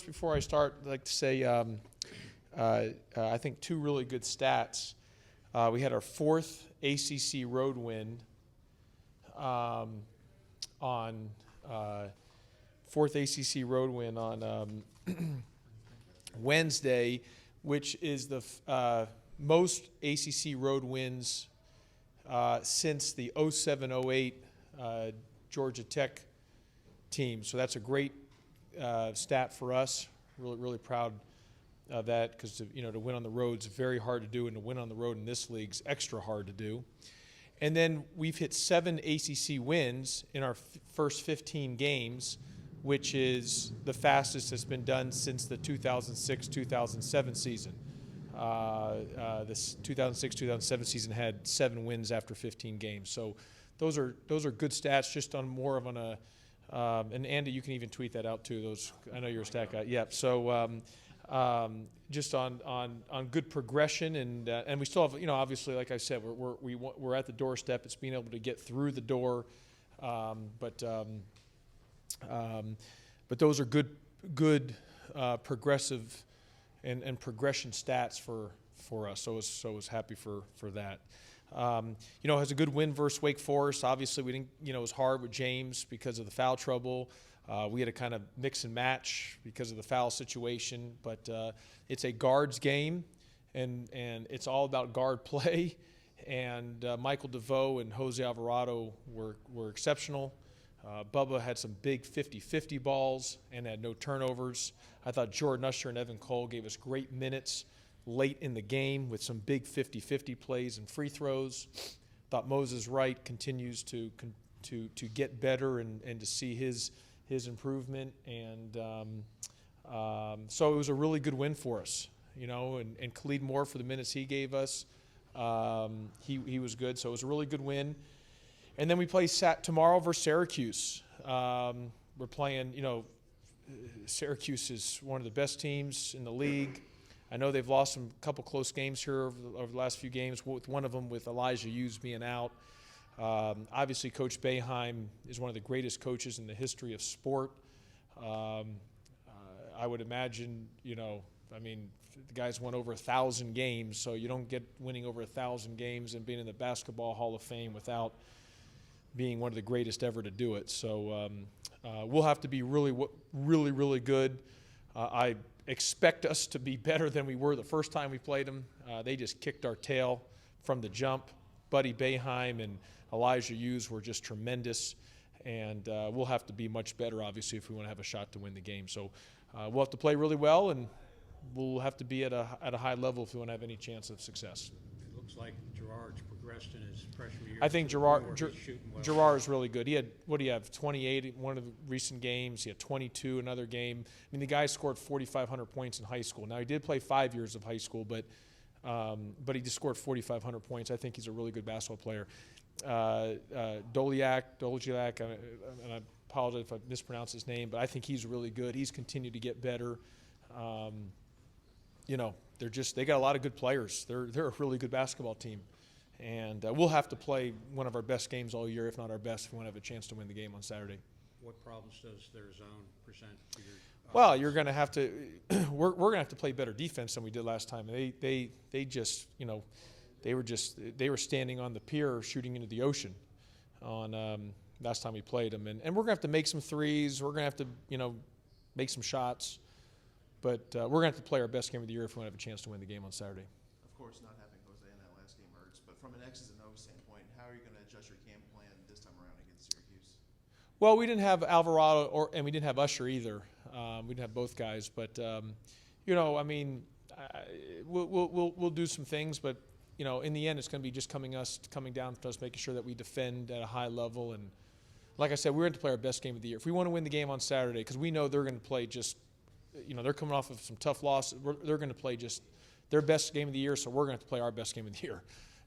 first, before I start, I'd like to say I think two really good stats. We had our fourth ACC road win on Wednesday, which is the most ACC road wins since the 07-08 Georgia Tech team. So that's a great stat for us. Really proud of that, because to win on the road is very hard to do, and to win on the road in this league is extra hard to do. And then we've hit 7 ACC wins in our first 15 games, which is the fastest that's been done since the 2006-2007 season. This 2006-2007 season had 7 wins after 15 games. So those are good stats, just on more of and Andy, you can even tweet that out too. Those, I know you're a stat guy. Yeah. So just on good progression, and we still have, obviously, like I said, we're at the doorstep. It's being able to get through the door, but those are good progressive and progression stats for us. So I was happy for that. Has a good win versus Wake Forest. Obviously, we didn't, it was hard with James because of the foul trouble. We had to kind of mix and match because of the foul situation, but it's a guards game, and it's all about guard play. And Michael DeVoe and Jose Alvarado were exceptional. Bubba had some big 50-50 balls and had no turnovers. I thought Jordan Usher and Evan Cole gave us great minutes late in the game with some big 50-50 plays and free throws. Thought Moses Wright continues to get better and to see his improvement, and so it was a really good win for us, and Khalid Moore, for the minutes he gave us, he was good, so it was a really good win. And then we play tomorrow versus Syracuse. We're playing, Syracuse is one of the best teams in the league. I know they've lost a couple close games here over the last few games, with one of them with Elijah Hughes being out. Obviously, Coach Boeheim is one of the greatest coaches in the history of sport. I would imagine, the guy's won over 1,000 games, so you don't get winning over 1,000 games and being in the Basketball Hall of Fame without being one of the greatest ever to do it. So we'll have to be really good. I expect us to be better than we were the first time we played them. They just kicked our tail from the jump. Buddy Boeheim and Elijah Hughes were just tremendous, and we'll have to be much better, obviously, if we want to have a shot to win the game. So we'll have to play really well, and we'll have to be at a high level if we want to have any chance of success. It looks like Gerard's progressed in his freshman year. I think Gerard is really good. He had, what do you have, 28 in one of the recent games. He had 22 another game. The guy scored 4,500 points in high school. Now, he did play 5 years of high school, but he just scored 4,500 points. I think he's a really good basketball player. Doliak, and I apologize if I mispronounced his name, but I think he's really good. He's continued to get better. They got a lot of good players. They're a really good basketball team, and we'll have to play one of our best games all year, if not our best, if we want to have a chance to win the game on Saturday. What problems does their zone present to your offense? Well, you're going to have to. We're going to have to play better defense than we did last time. They just they were standing on the pier shooting into the ocean on last time we played them, and we're going to have to make some threes. We're going to have to make some shots, but we're going to have to play our best game of the year if we want to have a chance to win the game on Saturday. Of course, not having Jose in that last game hurts, but from an X's and O's standpoint, how are you going to adjust your game plan this time around against Syracuse? Well, we didn't have Alvarado, and we didn't have Usher either. We didn't have both guys, but we'll do some things, but in the end, it's going to be just coming down to us, making sure that we defend at a high level. And like I said, we're going to play our best game of the year. If we want to win the game on Saturday, because we know they're going to play just, they're coming off of some tough losses. They're going to play just their best game of the year, so we're going to have to play our best game of the year.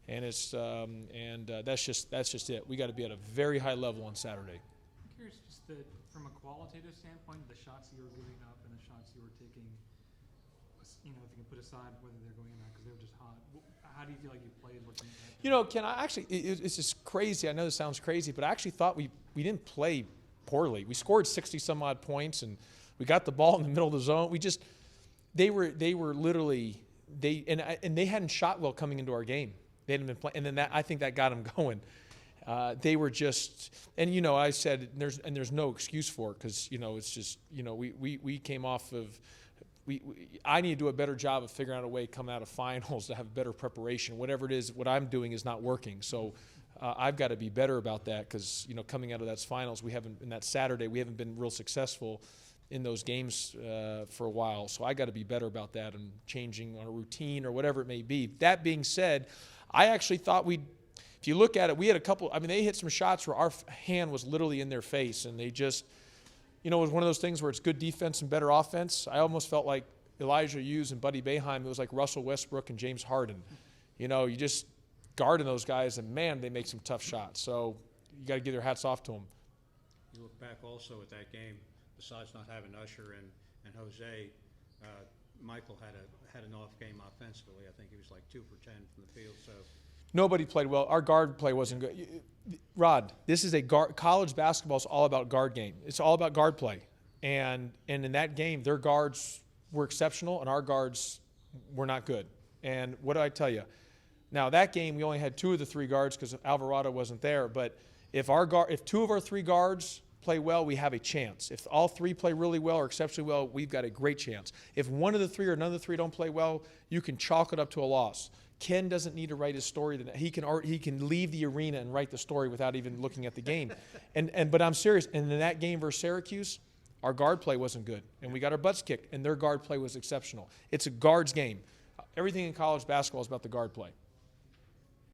And it's that's just it. We got to be at a very high level on Saturday. I'm curious, just from a qualitative standpoint, the shots you were giving up and the shots you were taking, if you can put aside whether they're going in or not because they were just hot. How do you feel like you played? Ken, I actually, it's just crazy. I know this sounds crazy, but I actually thought we didn't play poorly. We scored 60-some-odd points, and We got the ball in the middle of the zone. They were literally and they hadn't shot well coming into our game. They hadn't been playing, and then I think that got them going. They were just, and I said there's no excuse for it because it's just we came off of. I need to do a better job of figuring out a way coming out of finals to have better preparation. Whatever it is, what I'm doing is not working. So I've got to be better about that because coming out of that finals, in that Saturday, we haven't been real successful in those games for a while. So I got to be better about that and changing on a routine or whatever it may be. That being said, I actually thought if you look at it, we had a couple. I mean, they hit some shots where our hand was literally in their face, and they just. It was one of those things where it's good defense and better offense. I almost felt like Elijah Hughes and Buddy Boeheim. It was like Russell Westbrook and James Harden. You just guarding those guys, and, man, they make some tough shots. So you got to give their hats off to them. You look back also at that game, besides not having Usher and Jose, Michael had an off game offensively. I think he was like 2 for 10 from the field. So Nobody played well. Our guard play wasn't good. Rod, this is college basketball is all about guard game. It's all about guard play. And in that game, their guards were exceptional, and our guards were not good. And what do I tell you? Now, that game, we only had 2 of the 3 guards because Alvarado wasn't there. But if 2 of our 3 guards play well, we have a chance. If all 3 play really well or exceptionally well, we've got a great chance. If one of the 3 or none of the 3 don't play well, you can chalk it up to a loss. Ken doesn't need to write his story. He can leave the arena and write the story without even looking at the game. But I'm serious. And in that game versus Syracuse, our guard play wasn't good, and we got our butts kicked, and their guard play was exceptional. It's a guards game. Everything in college basketball is about the guard play.